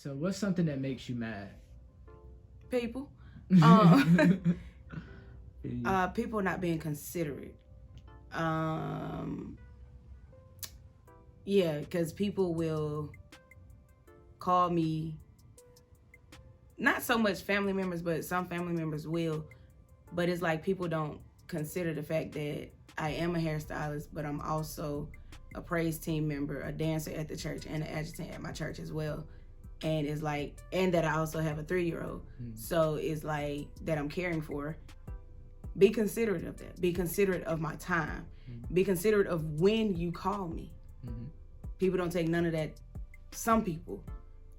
So what's something that makes you mad? People. People not being considerate. Yeah, because people will call me, not so much family members, but some family members will, but it's like people don't consider the fact that I am a hairstylist, but I'm also a praise team member, a dancer at the church, and an adjutant at my church as well. And it's like, and that I also have a 3-year-old. So it's like that I'm caring for. Be considerate of that. Be considerate of my time. Be considerate of when you call me. People don't take none of that. Some people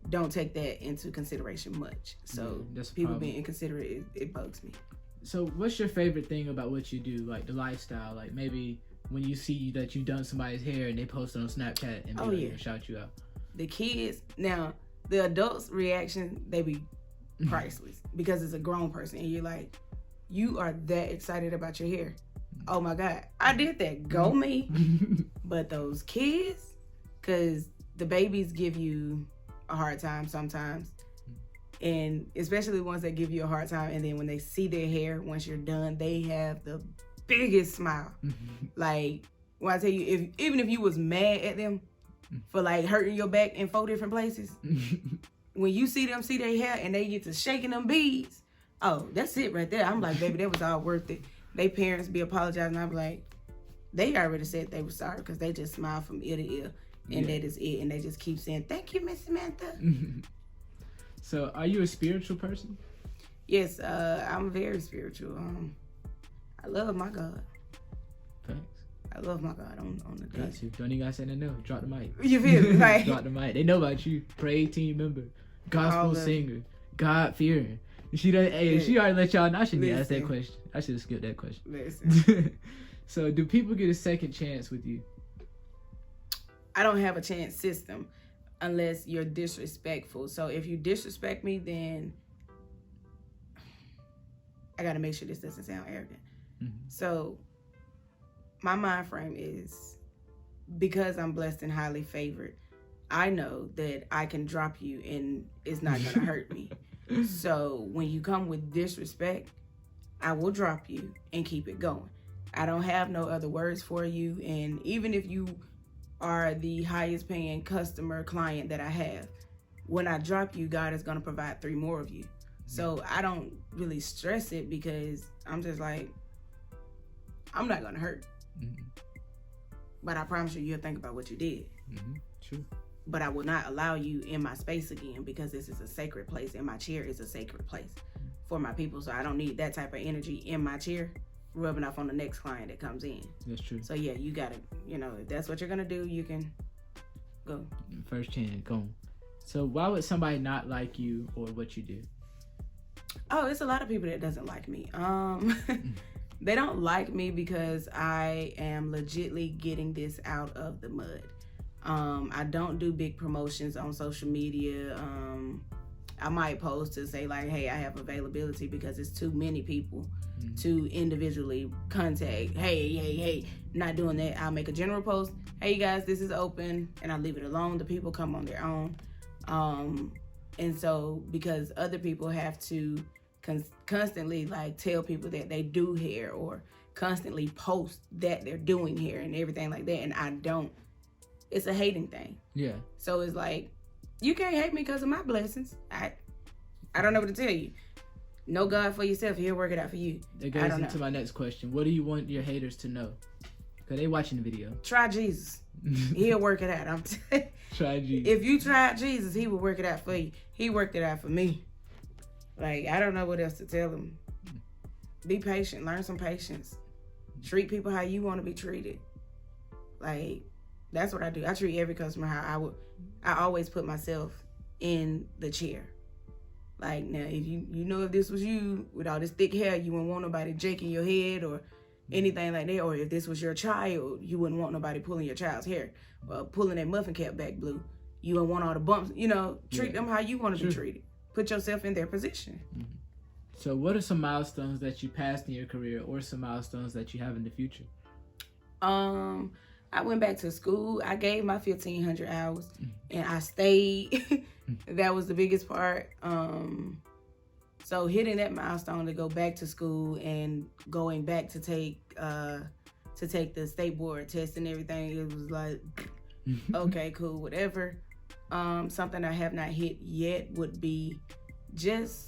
don't take that into consideration much. So people being inconsiderate, it bugs me. So what's your favorite thing about what you do? Like the lifestyle, like maybe when you see that you've done somebody's hair and they post it on Snapchat and people shout you out. The kids, now the adults' reaction, they be priceless because it's a grown person and you're like, you are that excited about your hair. Oh my God, I did that. Go me. But those kids, because the babies give you a hard time sometimes. And especially the ones that give you a hard time. And then when they see their hair, once you're done, they have the biggest smile. Like, when I tell you, even if you was mad at them for like hurting your back in 4 different places, when you see them see their hair and they get to shaking them beads, oh, that's it right there. I'm like, baby, that was all worth it. They parents be apologizing. I'm like, they already said they were sorry because they just smile from ear to ear. And that is it. And they just keep saying, thank you, Miss Samantha. So are you a spiritual person? Yes, I'm very spiritual. I love my God. Thanks. I love my God on the day. Got you. Don't even gotta say nothing else. Drop the mic. You feel me? Like, drop the mic. They know about you. Praise team member, gospel singer, God fearing. She done. Hey, she already let y'all know. I shouldn't ask that question. I should have skipped that question. Listen. So, do people get a second chance with you? I don't have a chance system unless you're disrespectful. So if you disrespect me, then I got to make sure this doesn't sound arrogant. So my mind frame is, because I'm blessed and highly favored, I know that I can drop you and it's not going to hurt me. So when you come with disrespect, I will drop you and keep it going. I don't have no other words for you. And even if you are the highest paying customer client that I have, when I drop you, God is going to provide 3 more of you. So I don't really stress it because I'm just like, I'm not going to hurt. But I promise you'll think about what you did. True. But I will not allow you in my space again because this is a sacred place and my chair is a sacred place for my people. So I don't need that type of energy in my chair rubbing off on the next client that comes in. That's true. So yeah, you gotta, if that's what you're gonna do, you can go. First chance, go. So why would somebody not like you or what you do? Oh, it's a lot of people that doesn't like me. They don't like me because I am legitly getting this out of the mud. I don't do big promotions on social media. I might post to say like, hey, I have availability because it's too many people to individually contact. Hey, not doing that. I'll make a general post. Hey, you guys, this is open, and I leave it alone. The people come on their own. And so because other people have to constantly like tell people that they do hair or constantly post that they're doing hair and everything like that, and I don't, it's a hating thing. Yeah. So it's like, you can't hate me because of my blessings. I don't know what to tell you. Know God for yourself. He'll work it out for you. That goes into my next question. What do you want your haters to know? Because they watching the video. Try Jesus. He'll work it out. Try Jesus. If you try Jesus, he will work it out for you. He worked it out for me. Like, I don't know what else to tell them. Be patient. Learn some patience. Treat people how you want to be treated. Like, that's what I do. I treat every customer how I would. I always put myself in the chair. Like, now, if if this was you with all this thick hair, you wouldn't want nobody jaking your head or anything like that. Or if this was your child, you wouldn't want nobody pulling your child's hair or pulling that muffin cap back blue. You wouldn't want all the bumps. Treat them how you want to be treated. Put yourself in their position. So what are some milestones that you passed in your career or some milestones that you have in the future? I I went back to school. I gave my 1,500 hours, and I stayed. That was the biggest part. So hitting that milestone to go back to school and going back to take the state board test and everything, it was like, okay, cool, whatever. Something I have not hit yet would be just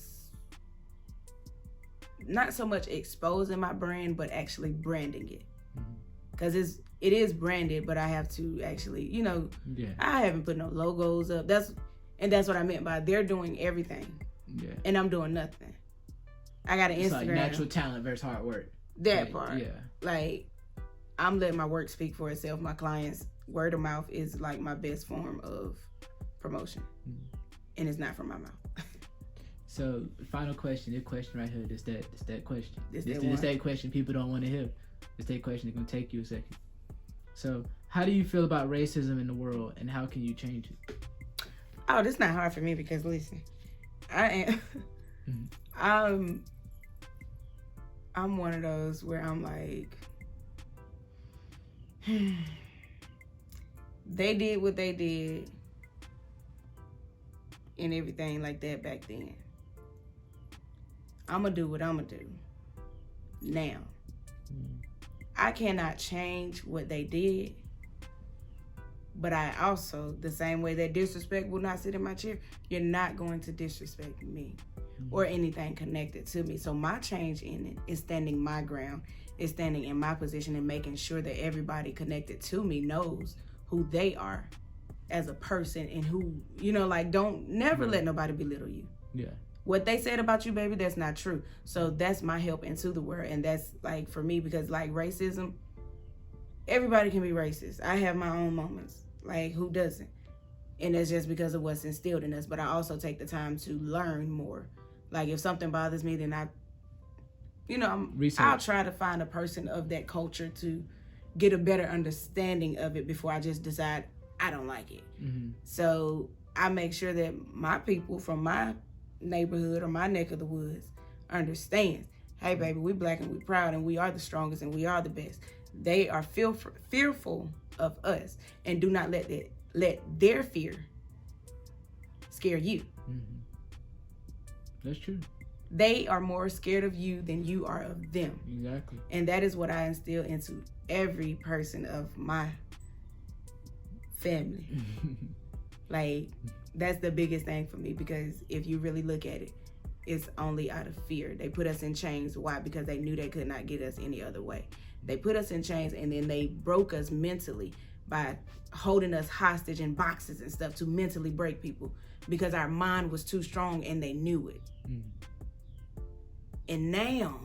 not so much exposing my brand, but actually branding it. Because it is branded, but I have to actually, I haven't put no logos up. That's what I meant by they're doing everything. Yeah. And I'm doing nothing. I got an Instagram. Like natural talent versus hard work. That part. Yeah. Like, I'm letting my work speak for itself. My clients, word of mouth is like my best form of promotion. And it's not from my mouth. So, final question. This question right here. This that question. This that question people don't want to hear. This that question. It's going to take you a second. So, how do you feel about racism in the world, and how can you change it? Oh, this is not hard for me because, listen, I am... I'm one of those where I'm like, they did what they did and everything like that back then. I'm going to do what I'm going to do now. I cannot change what they did, but I also, the same way that disrespect will not sit in my chair, you're not going to disrespect me or anything connected to me. So my change in it is standing my ground, is standing in my position and making sure that everybody connected to me knows who they are as a person and who, don't never let nobody belittle you. Yeah. What they said about you, baby, that's not true. So that's my help into the world. And that's like for me, because like racism, everybody can be racist. I have my own moments. Like, who doesn't? And that's just because of what's instilled in us. But I also take the time to learn more. Like, if something bothers me, then I'll try to find a person of that culture to get a better understanding of it before I just decide I don't like it. Mm-hmm. So I make sure that my people from my neighborhood or my neck of the woods understand, hey, baby, we Black and we proud and we are the strongest and we are the best. They are fearful of us, and do not let their fear scare you. Mm-hmm. That's true. They are more scared of you than you are of them. Exactly. And that is what I instill into every person of my family. Like, that's the biggest thing for me, because if you really look at it, it's only out of fear. They put us in chains. Why? Because they knew they could not get us any other way. They put us in chains, and then they broke us mentally by holding us hostage in boxes and stuff to mentally break people, because our mind was too strong and they knew it. And now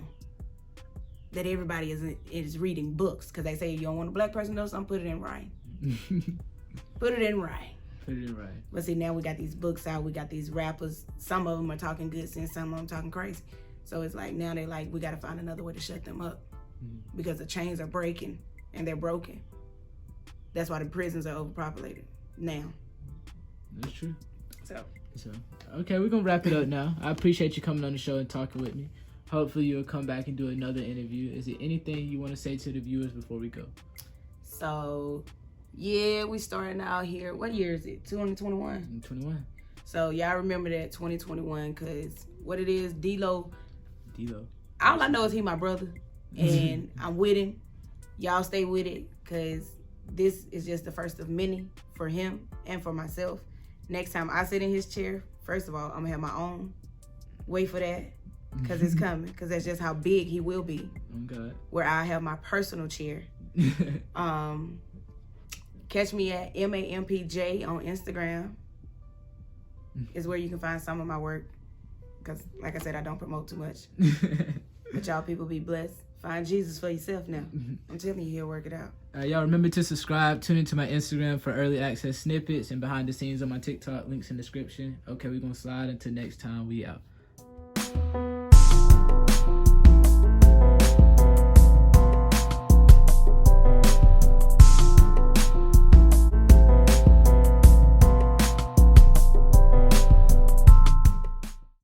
that everybody is reading books, because they say you don't want a Black person to know something, put it in writing. Put it in writing. Put it in writing. But see, now we got these books out. We got these rappers. Some of them are talking good sense. Some of them talking crazy. So it's like now they're like, we got to find another way to shut them up, because the chains are breaking and they're broken. That's why the prisons are overpopulated now. That's true. So okay, we're gonna wrap it up now. I appreciate you coming on the show and talking with me. Hopefully you'll come back and do another interview. Is there anything you want to say to the viewers before we go? So, yeah, we starting out here. What year is it? 2021? 21. So, y'all remember that 2021, because what it is, D-Lo. D-Lo. All I know is he my brother, and I'm with him. Y'all stay with it, because this is just the first of many for him and for myself. Next time I sit in his chair, first of all, I'm going to have my own. Wait for that, because it's coming, because that's just how big he will be. Oh, God. Where I have my personal chair. Catch me at MampJ on Instagram. Is where you can find some of my work, because like I said, I don't promote too much. But y'all people be blessed. Find Jesus for yourself now. I'm telling you, he'll work it out. Y'all remember to subscribe. Tune into my Instagram for early access snippets and behind the scenes on my TikTok. Links in the description. Okay, we're going to slide until next time. We out.